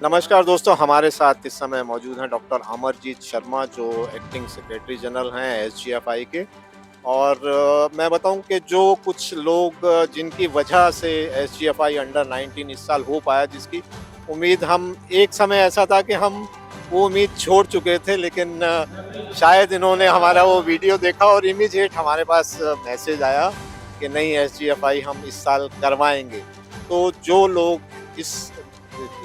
नमस्कार दोस्तों, हमारे साथ इस समय मौजूद हैं डॉक्टर अमरजीत शर्मा जो एक्टिंग सेक्रेटरी जनरल हैं एसजीएफआई के। और मैं बताऊं कि जो कुछ लोग जिनकी वजह से एसजीएफआई अंडर 19 इस साल हो पाया, जिसकी उम्मीद हम एक समय ऐसा था कि हम वो उम्मीद छोड़ चुके थे, लेकिन शायद इन्होंने हमारा वो वीडियो देखा और इमीडिएट हमारे पास मैसेज आया कि नहीं, एसजीएफआई हम इस साल करवाएंगे। तो जो लोग इस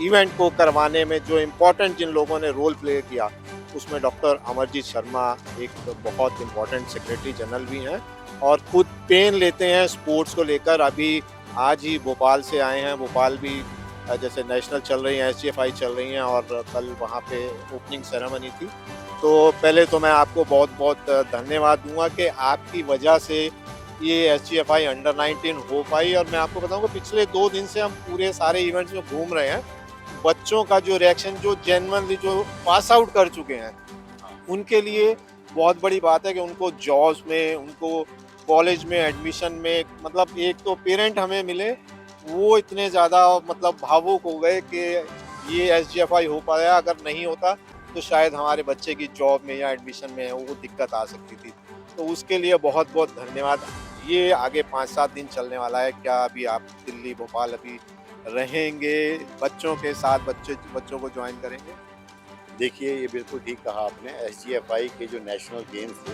इवेंट को करवाने में जो इम्पोर्टेंट जिन लोगों ने रोल प्ले किया, उसमें डॉक्टर अमरजीत शर्मा एक बहुत इम्पोर्टेंट सेक्रेटरी जनरल भी हैं और खुद पेन लेते हैं स्पोर्ट्स को लेकर। अभी आज ही भोपाल से आए हैं। भोपाल भी जैसे नेशनल चल रही हैं, एसजीएफआई चल रही हैं और कल वहाँ पे ओपनिंग सेरेमनी थी। तो पहले तो मैं आपको बहुत बहुत धन्यवाद दूंगा कि आपकी वजह से ये एसजीएफआई अंडर 19 हो पाई। और मैं आपको बताऊंगा, पिछले 2 दिन से हम पूरे सारे इवेंट्स में घूम रहे हैं। बच्चों का जो रिएक्शन, जो जेन्युइनली जो पास आउट कर चुके हैं, उनके लिए बहुत बड़ी बात है कि उनको जॉब्स में, उनको कॉलेज में एडमिशन में, मतलब एक तो पेरेंट हमें मिले, वो इतने ज़्यादा मतलब भावुक हो गए कि ये एसजीएफआई हो पाया। अगर नहीं होता तो शायद हमारे बच्चे की जॉब में या एडमिशन में वो दिक्कत आ सकती थी। तो उसके लिए बहुत बहुत धन्यवाद। ये आगे 5-7 दिन चलने वाला है। क्या अभी आप दिल्ली, भोपाल अभी रहेंगे बच्चों के साथ, बच्चों को ज्वाइन करेंगे? देखिए, ये बिल्कुल ठीक कहा आपने। एसजीएफआई के जो नेशनल गेम्स थे,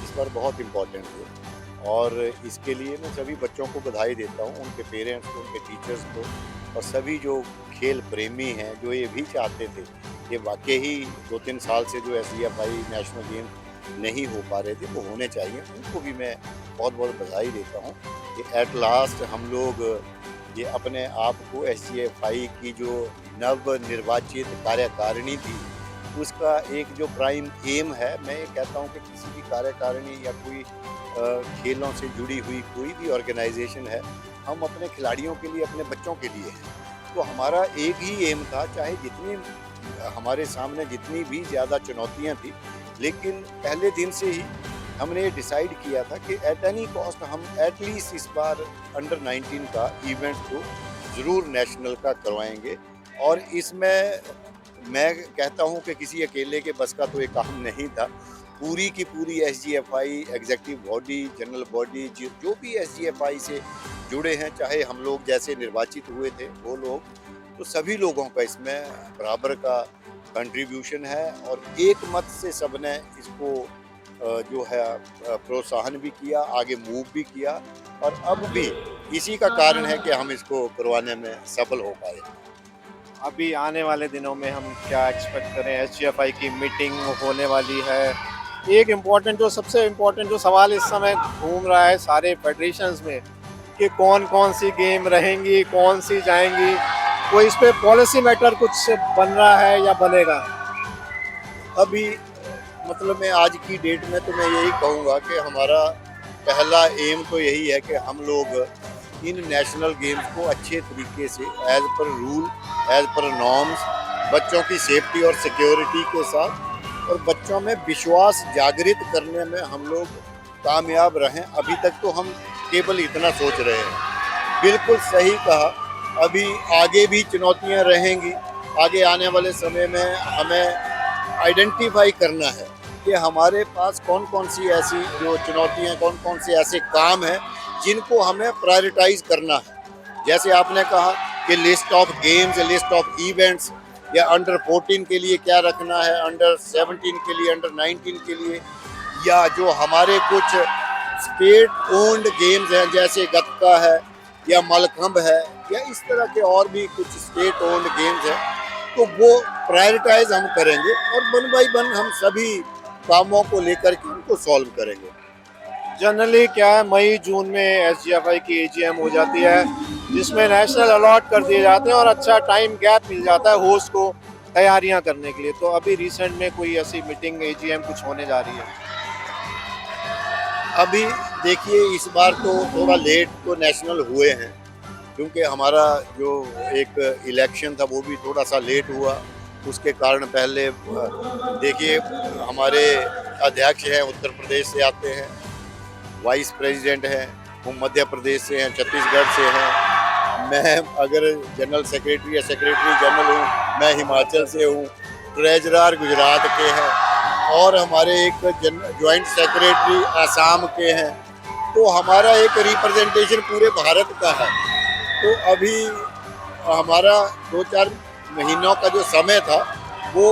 इस पर बहुत इम्पोर्टेंट थे और इसके लिए मैं सभी बच्चों को बधाई देता हूँ, उनके पेरेंट्स को, उनके टीचर्स को और सभी जो खेल प्रेमी हैं, जो ये भी चाहते थे कि वाकई ही 2-3 साल से जो एसजीएफआई नेशनल गेम नहीं हो पा रहे थे, वो होने चाहिए। उनको भी मैं बहुत बहुत बधाई देता हूँ कि एट लास्ट हम लोग ये अपने आप को एसजीएफआई की जो नव निर्वाचित कार्यकारिणी थी, उसका एक जो प्राइम एम है, मैं ये कहता हूँ कि किसी भी कार्यकारिणी या कोई खेलों से जुड़ी हुई कोई भी ऑर्गेनाइजेशन है, हम अपने खिलाड़ियों के लिए, अपने बच्चों के लिए हैं। तो हमारा एक ही एम था, चाहे जितनी हमारे सामने जितनी भी ज़्यादा चुनौतियाँ थी, लेकिन पहले दिन से ही हमने ये डिसाइड किया था कि एट एनी कॉस्ट हम एटलीस्ट इस बार अंडर 19 का इवेंट को ज़रूर नेशनल का करवाएंगे। और इसमें मैं कहता हूँ कि किसी अकेले के बस का तो ये काम नहीं था। पूरी की पूरी SGFI executive body, general body, जो भी एसजीएफआई से जुड़े हैं, चाहे हम लोग जैसे निर्वाचित हुए थे वो लोग, तो सभी लोगों का इसमें बराबर का कंट्रीब्यूशन है और एक मत से सबने इसको जो है प्रोत्साहन भी किया, आगे मूव भी किया और अब भी इसी का कारण है कि हम इसको करवाने में सफल हो पाए। अभी आने वाले दिनों में हम क्या एक्सपेक्ट करें? एसजीएफआई की मीटिंग होने वाली है। एक इम्पॉर्टेंट, जो सबसे इम्पोर्टेंट जो सवाल इस समय घूम रहा है सारे फेडरेशंस में, कि कौन कौन सी गेम रहेंगी, कौन सी जाएंगी, वो इस पे पॉलिसी मैटर कुछ बन रहा है या बनेगा? अभी मतलब मैं आज की डेट में तो मैं यही कहूँगा कि हमारा पहला एम तो यही है कि हम लोग इन नेशनल गेम्स को अच्छे तरीके से as per rule, as per norms, बच्चों की सेफ्टी और सिक्योरिटी के साथ और बच्चों में विश्वास जागृत करने में हम लोग कामयाब रहें। अभी तक तो हम केवल इतना सोच रहे हैं। बिल्कुल सही कहा, अभी आगे भी चुनौतियां रहेंगी। आगे आने वाले समय में हमें आइडेंटिफाई करना है कि हमारे पास कौन कौन सी ऐसी जो चुनौतियां, कौन कौन से ऐसे काम हैं जिनको हमें प्रायोरिटाइज करना है। जैसे आपने कहा कि list of games, list of events, या अंडर 14 के लिए क्या रखना है, अंडर 17 के लिए, अंडर 19 के लिए, या जो हमारे कुछ स्टेट ओन्ड गेम्स हैं जैसे गतका है या मलखंब है या इस तरह के और भी कुछ स्टेट ओन्ड गेम्स हैं, तो वो प्रायोरिटाइज हम करेंगे और वन बाई वन हम सभी कामों को लेकर के उनको सॉल्व करेंगे। जनरली क्या है, मई जून में एसजीएफआई की एजीएम हो जाती है, जिसमें नेशनल अलॉट कर दिए जाते हैं और अच्छा टाइम गैप मिल जाता है होस्ट को तैयारियां करने के लिए। तो अभी रिसेंट में कोई ऐसी मीटिंग, एजीएम कुछ होने जा रही है? अभी देखिए, इस बार तो थोड़ा लेट तो नेशनल हुए हैं क्योंकि हमारा जो एक इलेक्शन था वो भी थोड़ा सा लेट हुआ। उसके कारण पहले देखिए, हमारे अध्यक्ष हैं उत्तर प्रदेश से आते हैं, वाइस प्रेसिडेंट हैं वो मध्य प्रदेश से हैं, छत्तीसगढ़ से हैं, मैं अगर जनरल सेक्रेटरी या सेक्रेटरी जनरल हूँ, मैं हिमाचल से हूँ, ट्रेजरर गुजरात के हैं और हमारे एक जॉइंट सेक्रेटरी आसाम के हैं। तो हमारा एक रिप्रेजेंटेशन पूरे भारत का है। तो अभी हमारा 2-4 महीनों का जो समय था वो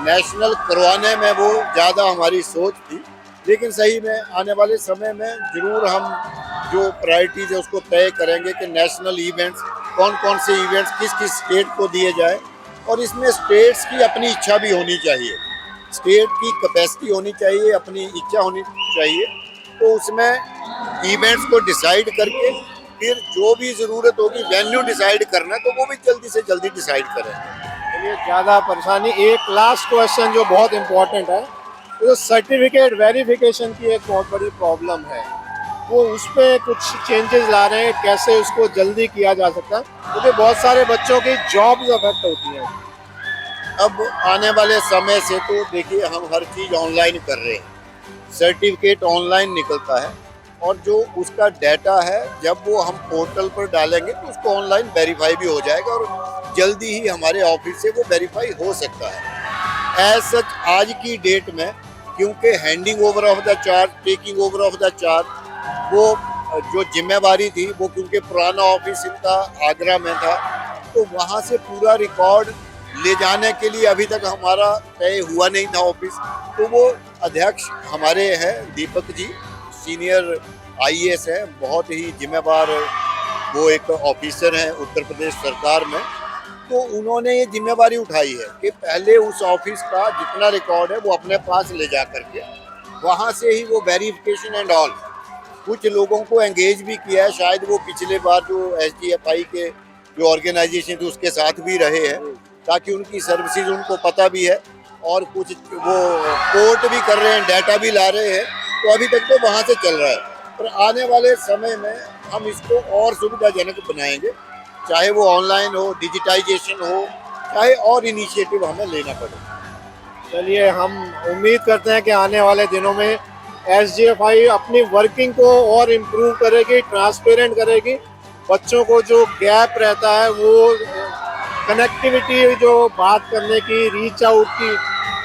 नेशनल करवाने में वो ज़्यादा हमारी सोच थी, लेकिन सही में आने वाले समय में ज़रूर हम जो प्रायोरिटीज़ है उसको तय करेंगे कि नेशनल इवेंट्स कौन कौन से इवेंट्स किस किस स्टेट को दिए जाए। और इसमें स्टेट्स की अपनी इच्छा भी होनी चाहिए, स्टेट की कैपेसिटी होनी चाहिए, अपनी इच्छा होनी चाहिए। तो उसमें इवेंट्स को डिसाइड करके फिर जो भी ज़रूरत होगी वेन्यू डिसाइड करना तो वो भी जल्दी से जल्दी डिसाइड करेंगे। चलिए, ज़्यादा परेशानी। एक लास्ट क्वेश्चन जो बहुत इम्पोर्टेंट है, जो सर्टिफिकेट वेरिफिकेशन की एक बहुत बड़ी प्रॉब्लम है, वो उस पर कुछ चेंजेस ला रहे हैं, कैसे उसको जल्दी किया जा सकता है, क्योंकि बहुत सारे बच्चों की जॉब्स अफेक्ट होती हैं। अब आने वाले समय से तो देखिए हम हर चीज़ ऑनलाइन कर रहे हैं, सर्टिफिकेट ऑनलाइन निकलता है और जो उसका डाटा है जब वो हम पोर्टल पर डालेंगे तो उसको ऑनलाइन वेरीफाई भी हो जाएगा और जल्दी ही हमारे ऑफिस से वो वेरीफाई हो सकता है। एज सच आज की डेट में क्योंकि handing over of the charge, taking over of the charge, वो जो जिम्मेवारी थी वो क्योंकि पुराना ऑफिस इनका आगरा में था, तो वहाँ से पूरा रिकॉर्ड ले जाने के लिए अभी तक हमारा तय हुआ नहीं था ऑफिस। तो वो अध्यक्ष हमारे हैं दीपक जी, सीनियर आईएएस है, बहुत ही जिम्मेवार वो एक ऑफिसर हैं उत्तर प्रदेश सरकार में। तो उन्होंने ये जिम्मेवारी उठाई है कि पहले उस ऑफिस का जितना रिकॉर्ड है वो अपने पास ले जा करके वहाँ से ही वो वेरिफिकेशन एंड ऑल। कुछ लोगों को एंगेज भी किया है, शायद वो पिछले बार जो एसजीएफआई के जो ऑर्गेनाइजेशन थी उसके साथ भी रहे हैं, ताकि उनकी सर्विसेज उनको पता भी है और कुछ वो कोर्ट भी कर रहे हैं, डाटा भी ला रहे हैं। तो अभी तक तो वहाँ से चल रहा है, पर आने वाले समय में हम इसको और सुविधाजनक बनाएंगे, चाहे वो ऑनलाइन हो, डिजिटाइजेशन हो, चाहे और इनिशिएटिव हमें लेना पड़े। चलिए, हम उम्मीद करते हैं कि आने वाले दिनों में एसजीएफआई अपनी वर्किंग को और इम्प्रूव करेगी, ट्रांसपेरेंट करेगी। बच्चों को जो गैप रहता है वो कनेक्टिविटी, जो बात करने की, रीच आउट की,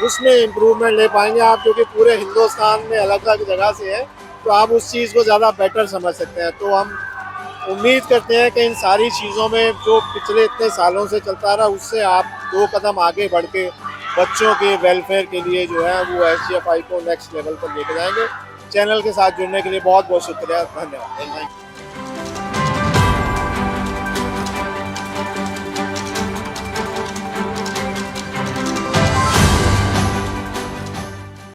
उसमें इम्प्रूवमेंट ले पाएंगे आप, क्योंकि पूरे हिंदुस्तान में अलग अलग जगह से है, तो आप उस चीज़ को ज़्यादा बेटर समझ सकते हैं। तो हम उम्मीद करते हैं कि इन सारी चीज़ों में जो पिछले इतने सालों से चलता रहा उससे आप 2 कदम आगे बढ़ के बच्चों के वेलफेयर के लिए जो है वो एसजीएफआई को नेक्स्ट लेवल पर लेके जाएंगे। चैनल के साथ जुड़ने के लिए बहुत बहुत शुक्रिया, धन्यवाद।